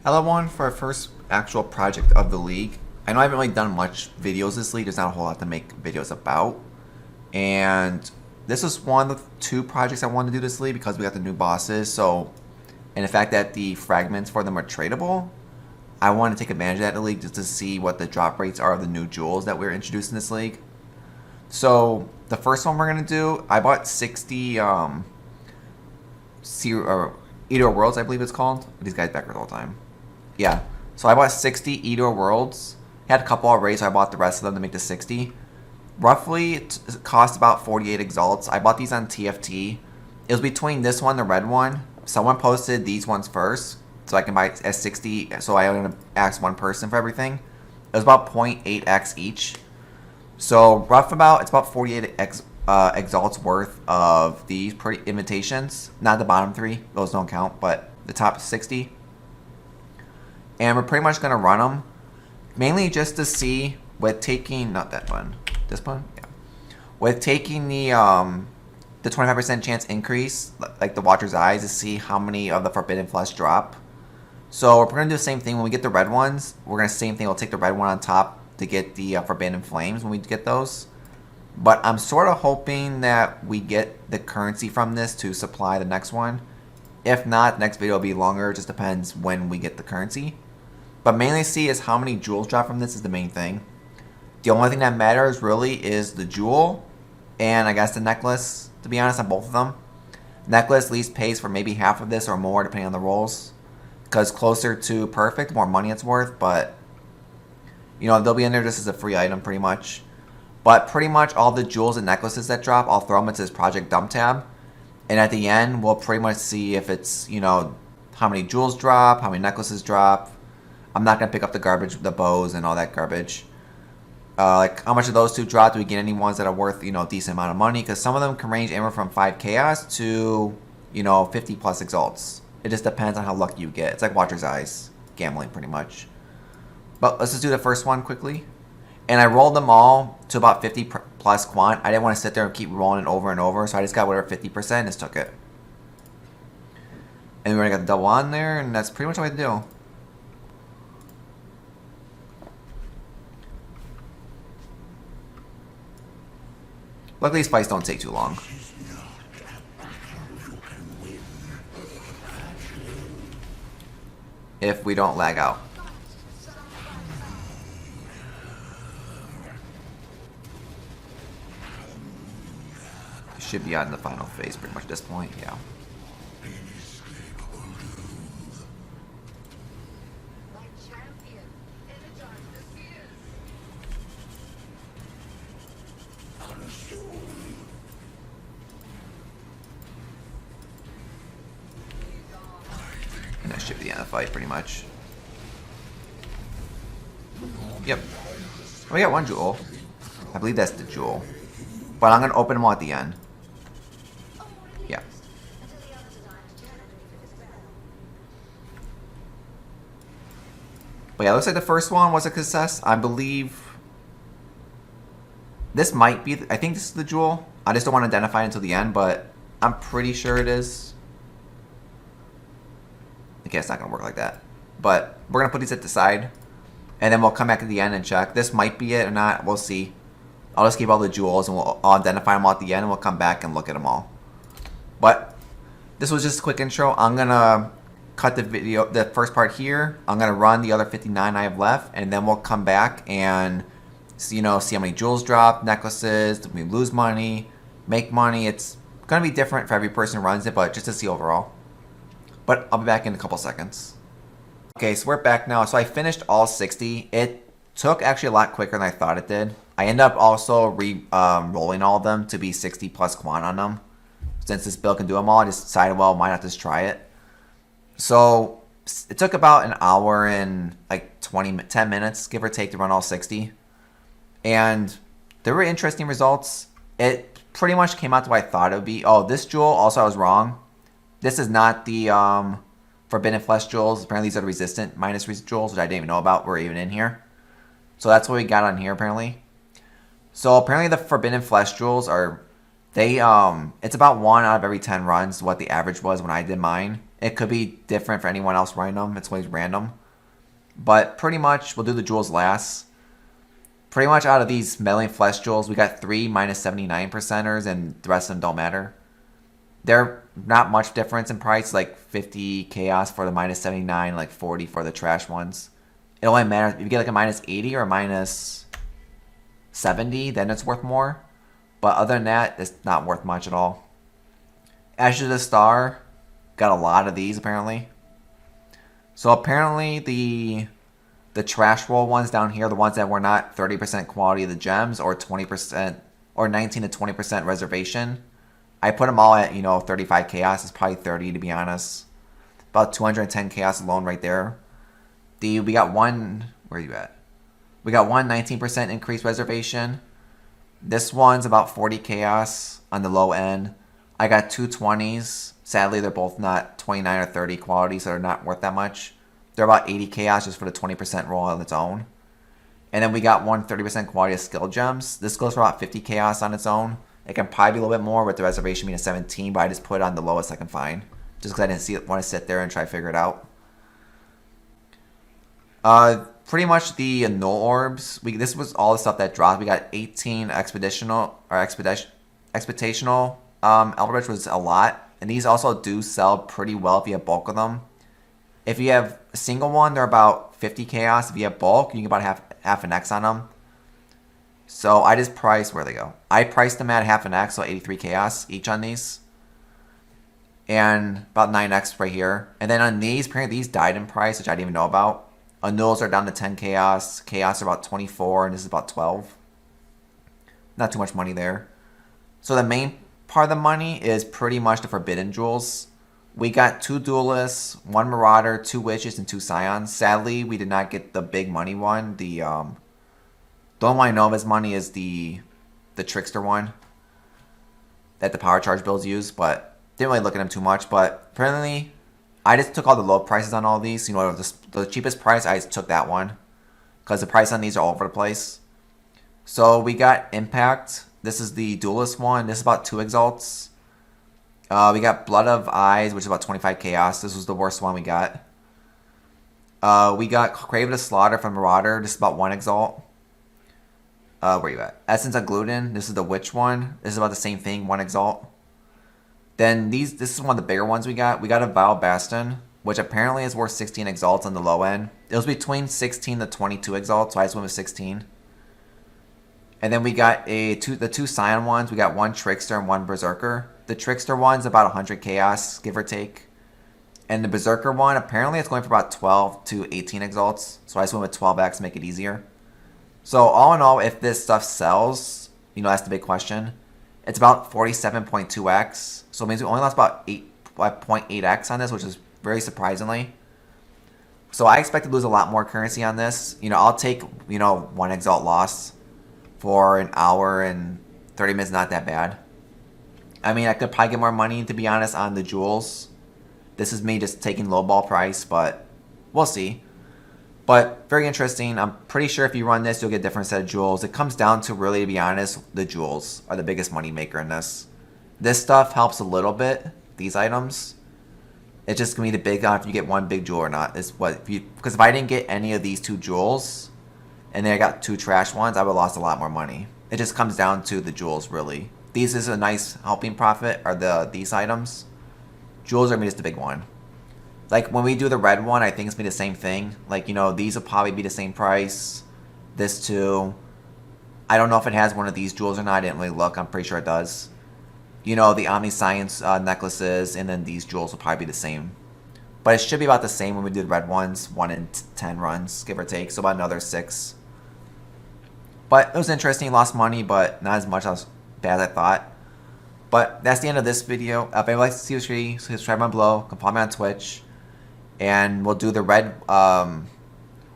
Hello everyone, for our first actual project of the league. I know I haven't really done much videos this league, there's not a whole lot to make videos about. And this was one of the two projects I wanted to do this league because we got the new bosses, and the fact that the fragments for them are tradable, I wanted to take advantage of that in the league just to see what the drop rates are of the new jewels that we're introducing in this league. So the first one we're going to do, I bought 60 Eater Worlds, I believe it's called. These guys backwards all the time. Yeah, so I bought 60 Eater Worlds. Had a couple already, so I bought the rest of them to make the 60. Roughly, it cost about 48 exalts. I bought these on TFT. It was between this one and the red one. Someone posted these ones first, so I can buy as 60. So I only asked one person for everything. It was about 0.8x each. So it's about 48 exalts worth of these invitations. Not the bottom three; those don't count, but the top 60. And we're pretty much going to run them, mainly just to see, with taking, not that one, this one? Yeah. With taking the 25% chance increase, like the Watcher's Eyes, to see how many of the Forbidden Flesh drop. So we're going to do the same thing when we get the red ones. We're going to same thing, we'll take the red one on top to get the Forbidden Flames when we get those. But I'm sort of hoping that we get the currency from this to supply the next one. If not, the next video will be longer, it just depends when we get the currency. But mainly see is how many jewels drop from this is the main thing. The only thing that matters really is the jewel and I guess the necklace, to be honest, on both of them. Necklace at least pays for maybe half of this or more depending on the rolls. Because closer to perfect, more money it's worth, but you know, they'll be in there just as a free item pretty much. But pretty much all the jewels and necklaces that drop, I'll throw them into this project dump tab. And at the end, we'll pretty much see if it's, you know, how many jewels drop, how many necklaces drop. I'm not going to pick up the garbage, the bows and all that garbage. Like, how much of those two drop? Do we get any ones that are worth, you know, a decent amount of money? Because some of them can range anywhere from 5 chaos to, you know, 50 plus exalts. It just depends on how lucky you get. It's like Watcher's Eyes. Gambling, pretty much. But let's just do the first one quickly. And I rolled them all to about 50 plus quant. I didn't want to sit there and keep rolling it over and over. So I just got whatever 50% and just took it. And we already got the double on there. And that's pretty much all I had to do. Luckily, these fights don't take too long. If we don't lag out. Should be out in the final phase pretty much at this point, yeah. And that should be the end of the fight, pretty much. Yep. We got one jewel. I believe that's the jewel. But I'm going to open them all at the end. Yeah. But yeah, it looks like the first one was a success. I believe this might be, I think this is the jewel. I just don't want to identify it until the end, but I'm pretty sure it is. Okay, it's not going to work like that. But we're going to put these at the side. And then we'll come back at the end and check. This might be it or not. We'll see. I'll just keep all the jewels and I'll identify them all at the end. And we'll come back and look at them all. But this was just a quick intro. I'm going to cut the video, the first part here. I'm going to run the other 59 I have left. And then we'll come back and, you know, see how many jewels drop, necklaces. Do we lose money, make money? It's going to be different for every person who runs it. But just to see overall. But I'll be back in a couple seconds. Okay, so we're back now. So I finished all 60. It took actually a lot quicker than I thought it did. I ended up also rolling all of them to be 60 plus quant on them. Since this build can do them all, I just decided, well, why not just try it? So it took about an hour and like 10 minutes, give or take, to run all 60. And there were interesting results. It pretty much came out to what I thought it would be. Oh, this jewel, also I was wrong. This is not the Forbidden Flesh jewels. Apparently these are the resistant minus jewels, which I didn't even know about were even in here. So that's what we got on here apparently. So apparently the Forbidden Flesh jewels are, it's about 1 out of every 10 runs what the average was when I did mine. It could be different for anyone else running them. It's always random. But pretty much, we'll do the jewels last. Pretty much out of these meddling flesh jewels, we got 3 minus 79 percenters, and the rest of them don't matter. They're not much difference in price, like 50 chaos for the minus 79, like 40 for the trash ones. It only matters if you get like a minus 80 or a minus 70, then it's worth more. But other than that, it's not worth much at all. Ashes of the Star, got a lot of these apparently. So apparently the trash roll ones down here, the ones that were not 30% quality of the gems or 20% or 19 to 20% reservation, I put them all at, 35 chaos. It's probably 30 to be honest. About 210 chaos alone right there. We got one, where are you at? We got one 19% increased reservation. This one's about 40 chaos on the low end. I got two 20s. Sadly, they're both not 29 or 30 quality, so they're not worth that much. They're about 80 chaos just for the 20% roll on its own. And then we got one 30% quality of skill gems. This goes for about 50 chaos on its own. It can probably be a little bit more with the reservation being a 17, but I just put it on the lowest I can find. Just because I didn't want to sit there and try to figure it out. Pretty much the null orbs. This was all the stuff that dropped. We got 18 expeditional Eldritch was a lot. And these also do sell pretty well if you have bulk of them. If you have a single one, they're about 50 chaos. If you have bulk, you can get about half an X on them. So I just priced, where they go? I priced them at half an X, so 83 chaos each on these. And about 9X right here. And then on these, apparently these died in price, which I didn't even know about. Annuls are down to 10 chaos. Chaos are about 24, and this is about 12. Not too much money there. So the main part of the money is pretty much the forbidden jewels. We got 2 duelists, 1 marauder, 2 witches, and 2 scions. Sadly, we did not get the big money one. The only one I know of as money is the trickster one that the power charge builds use, but didn't really look at them too much. But apparently, I just took all the low prices on all these. The cheapest price, I just took that one because the price on these are all over the place. So we got Impact. This is the duelist one. This is about 2 exalts. We got Blood of Eyes, which is about 25 chaos. This was the worst one we got. We got Crave to Slaughter from Marauder. This is about 1 exalt. Where you at? Essence of Gluten. This is the Witch one. This is about the same thing, 1 exalt. Then this is one of the bigger ones we got. We got a Vile Bastion, which apparently is worth 16 exalts on the low end. It was between 16 to 22 exalts, so I just went with 16. And then we got the 2 Scion ones. We got 1 Trickster and 1 Berserker. The Trickster one's about 100 chaos, give or take. And the Berserker one, apparently it's going for about 12 to 18 exalts. So I just went with 12x to make it easier. So all in all, if this stuff sells, that's the big question. It's about 47.2x. So it means we only lost about 0.8x on this, which is very surprisingly. So I expect to lose a lot more currency on this. I'll take, 1 exalt loss for an hour and 30 minutes, not that bad. I mean, I could probably get more money, to be honest, on the jewels. This is me just taking lowball price, but we'll see. But very interesting. I'm pretty sure if you run this, you'll get a different set of jewels. It comes down to, really, to be honest, the jewels are the biggest money maker in this. This stuff helps a little bit, these items. It's just going to be the big if you get one big jewel or not. Because if I didn't get any of these 2 jewels, and then I got 2 trash ones, I would have lost a lot more money. It just comes down to the jewels, really. These is a nice helping profit, are these items. Jewels are just the big one. Like when we do the red one, I think it's be the same thing. Like, these will probably be the same price. This too. I don't know if it has one of these jewels or not. I didn't really look. I'm pretty sure it does. The Omniscience necklaces, and then these jewels will probably be the same. But it should be about the same when we do the red ones. 1 in 10 runs, give or take. So about another 6. But it was interesting. Lost money, but not as much as bad as I thought. But that's the end of this video. If anyone likes to see what you subscribe down below. Come follow me on Twitch. And we'll do the red...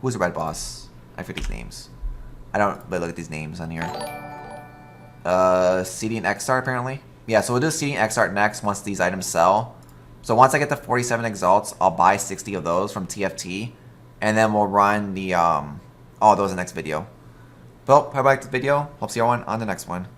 who's the red boss? I forget these names. I don't really look at these names on here. CD and X-Start, apparently. Yeah, so we'll do CD and X-Start next once these items sell. So once I get the 47 exalts, I'll buy 60 of those from TFT. And then we'll run the... those in the next video. Well, hope you liked the video. Hope to see you on the next one.